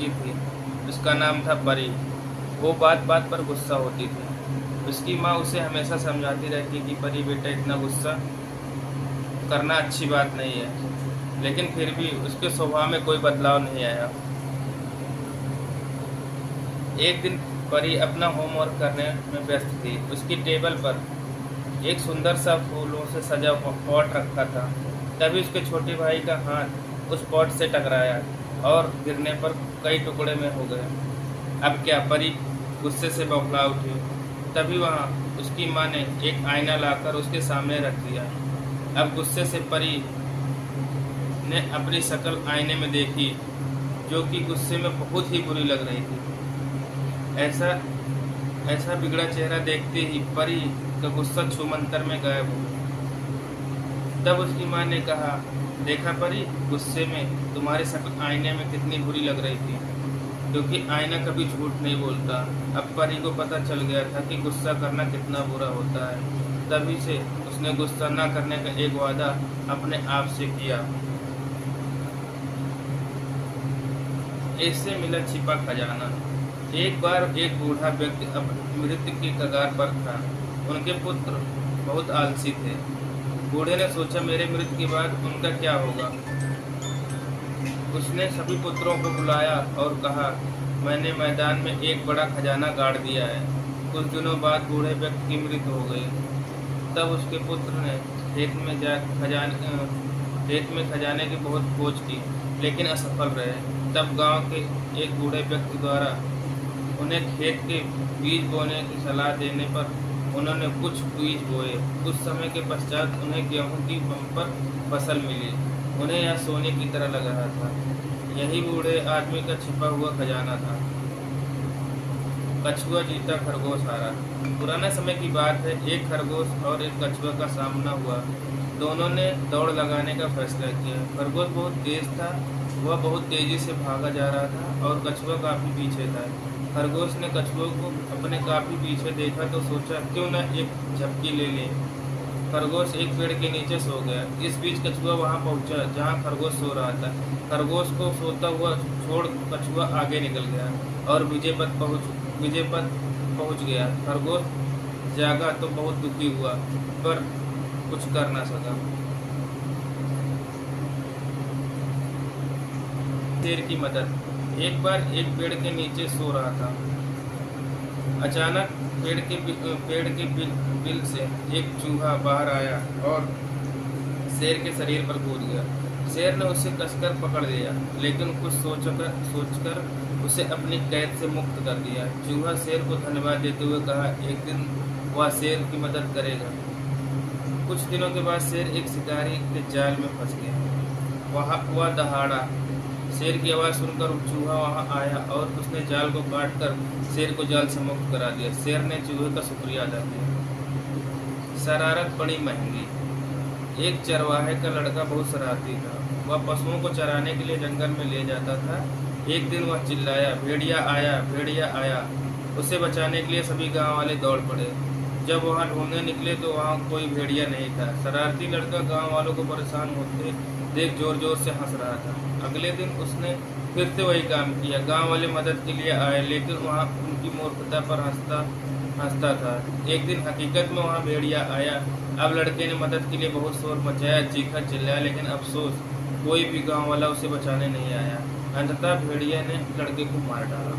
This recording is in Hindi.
लड़की थी, उसका नाम था परी। वो बात बात पर गुस्सा होती थी। उसकी माँ उसे हमेशा समझाती रहती कि परी बेटा, इतना गुस्सा करना अच्छी बात नहीं है, लेकिन फिर भी उसके स्वभाव में कोई बदलाव नहीं आया। एक दिन परी अपना होमवर्क करने में व्यस्त थी। उसकी टेबल पर एक सुंदर सा फूलों से सजा हुआ पॉट रखा था। तभी उसके छोटे भाई का हाथ उस पॉट से टकराया और गिरने पर कई टुकड़े में हो गए। अब क्या, परी गुस्से से बौखला उठी। तभी वहाँ उसकी माँ ने एक आईना लाकर उसके सामने रख दिया। अब गुस्से से परी ने अपनी शक्ल आईने में देखी, जो कि गुस्से में बहुत ही बुरी लग रही थी। ऐसा ऐसा बिगड़ा चेहरा देखते ही परी का गुस्सा छूमंतर में गायब हो गया। तब उसकी माँ ने कहा, देखा परी, गुस्से में तुम्हारी शक्ल आईने में कितनी बुरी लग रही थी, क्योंकि आईना कभी झूठ नहीं बोलता। अब परी को पता चल गया था कि गुस्सा करना कितना बुरा होता है। तभी से उसने गुस्सा न करने का एक वादा अपने आप से किया। इससे मिला छिपा खजाना। एक बार एक बूढ़ा व्यक्ति अपनी मृत्यु की कगार पर था। उनके पुत्र बहुत आलसी थे। बूढ़े ने सोचा, मेरे मृत्यु के बाद उनका क्या होगा। उसने सभी पुत्रों को बुलाया और कहा, मैंने मैदान में एक बड़ा खजाना गाड़ दिया है। कुछ दिनों बाद बूढ़े व्यक्ति की मृत्यु हो गई। तब उसके पुत्र ने खेत में खजाने की बहुत खोज की, लेकिन असफल रहे। तब गांव के एक बूढ़े व्यक्ति द्वारा उन्हें खेत के बीज बोने की सलाह देने पर उन्होंने कुछ बीज बोए। कुछ समय के पश्चात उन्हें गेहूं की बम्पर फसल मिली। उन्हें यह सोने की तरह लग रहा था। यही बूढ़े आदमी का छिपा हुआ खजाना था। कछुआ जीता, खरगोश हारा। पुराने समय की बात है। एक खरगोश और एक कछुआ का सामना हुआ। दोनों ने दौड़ लगाने का फैसला किया। खरगोश बहुत तेज था। वह बहुत तेजी से भागा जा रहा था और कछुआ काफी पीछे था। खरगोश ने कछुए को अपने काफी पीछे देखा तो सोचा, क्यों न एक झपकी ले ले। खरगोश एक पेड़ के नीचे सो गया। इस बीच कछुआ वहां पहुंचा जहां खरगोश सो रहा था। खरगोश को सोता हुआ छोड़ कछुआ आगे निकल गया और विजय पथ पहुंच गया। खरगोश जागा तो बहुत दुखी हुआ, पर कुछ कर ना सका। शेर की मदद। एक बार एक पेड़ के नीचे सो रहा था। अचानक पेड़ के बिल से एक चूहा बाहर आया और शेर के शरीर पर कूद गया। शेर ने उसे कसकर पकड़ लिया, लेकिन कुछ सोचकर उसे अपनी कैद से मुक्त कर दिया। चूहा शेर को धन्यवाद देते हुए कहा, एक दिन वह शेर की मदद करेगा। कुछ दिनों के बाद शेर एक शिकारी के जाल में फंस गया। वह दहाड़ा। शेर की आवाज़ सुनकर चूहा वहां आया और उसने जाल को काटकर शेर को जाल से मुक्त करा दिया। शेर ने चूहे का शुक्रिया अदा किया। शरारत बड़ी महंगी। एक चरवाहे का लड़का बहुत शरारती था। वह पशुओं को चराने के लिए जंगल में ले जाता था। एक दिन वह चिल्लाया, भेड़िया आया, भेड़िया आया। उसे बचाने के लिए सभी गांव वाले दौड़ पड़े। जब वहां ढूंढने निकले तो वहां कोई भेड़िया नहीं था। शरारती लड़का गांव वालों को परेशान होते देख जोर जोर से हंस रहा था। अगले दिन उसने फिर से वही काम किया। गांव वाले मदद के लिए आए, लेकिन वहां उनकी मूर्खता पर हंसता था। एक दिन हकीकत में वहां भेड़िया आया। अब लड़के ने मदद के लिए बहुत शोर मचाया, चीखा चिल्लाया, लेकिन अफसोस, कोई भी गांव वाला उसे बचाने नहीं आया। अंततः भेड़िया ने लड़के को मार डाला।